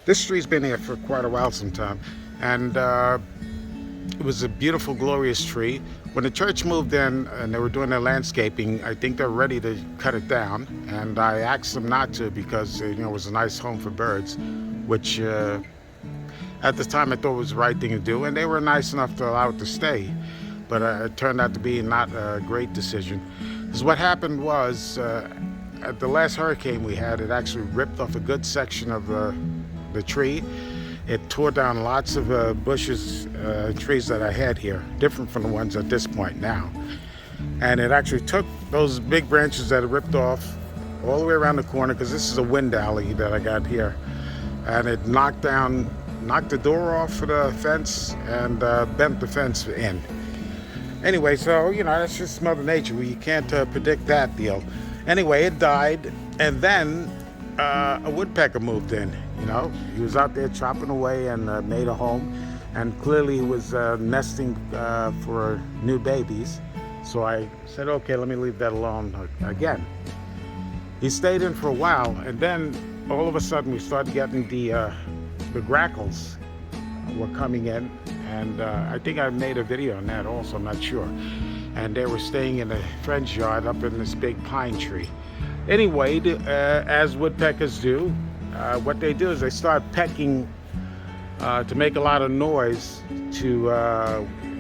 This tree's been here for quite a while sometime, and it was a beautiful, glorious tree. When the church moved in and they were doing their landscaping, I think they're ready to cut it down, and I asked them not to because it was a nice home for birds, which at the time I thought was the right thing to do, and they were nice enough to allow it to stay. But it turned out to be not a great decision. Because what happened was, at the last hurricane we had, it actually ripped off a good section of the tree. It tore down lots of bushes, trees that I had here, different from the ones at this point now. And it actually took those big branches that it ripped off all the way around the corner, because this is a wind alley that I got here. And it knocked the door off of the fence and bent the fence in. Anyway, so, that's just Mother Nature. You can't predict that deal. Anyway, it died, and then a woodpecker moved in. He was out there chopping away and made a home, and clearly he was nesting for new babies. So I said, okay, let me leave that alone again. He stayed in for a while, and then all of a sudden we started getting the grackles were coming in, and I think I made a video on that also, I'm not sure. And they were staying in a friend's yard up in this big pine tree. Anyway, as woodpeckers do, what they do is they start pecking to make a lot of noise to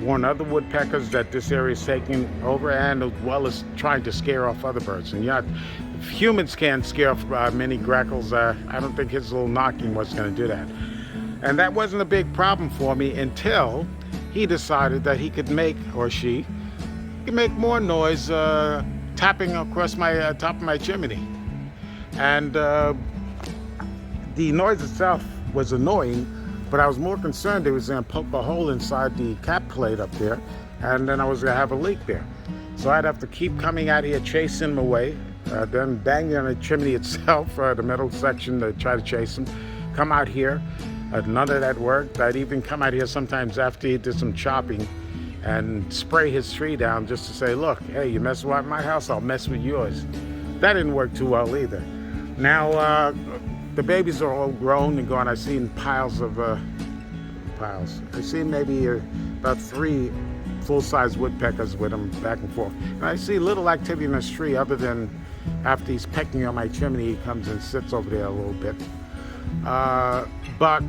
warn other woodpeckers that this area is taking over, and as well as trying to scare off other birds. And if humans can't scare off many grackles, I don't think his little knocking was going to do that. And that wasn't a big problem for me until he decided that he could make, or she, could make more noise tapping across my top of my chimney. And the noise itself was annoying, but I was more concerned it was going to poke a hole inside the cap plate up there, and then I was going to have a leak there. So I'd have to keep coming out here, chasing him away, then banging on the chimney itself, the metal section, to try to chase him. Come out here. None of that worked. I'd even come out here sometimes after he did some chopping and spray his tree down just to say, look, hey, you mess with my house, I'll mess with yours. That didn't work too well either. Now, the babies are all grown and gone. I've seen piles. I've seen maybe about 3 full-size woodpeckers with them back and forth. And I see little activity in this tree other than after he's pecking on my chimney, he comes and sits over there a little bit. But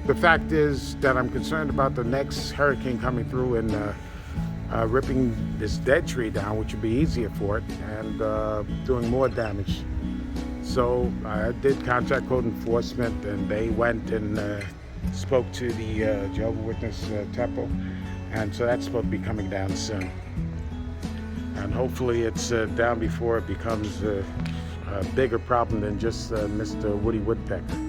the fact is that I'm concerned about the next hurricane coming through and ripping this dead tree down, which would be easier for it, and doing more damage. So I did contact code enforcement, and they went and spoke to the Jehovah's Witness temple, and so that's supposed to be coming down soon. And hopefully it's down before it becomes a bigger problem than just Mr. Woody Woodpecker.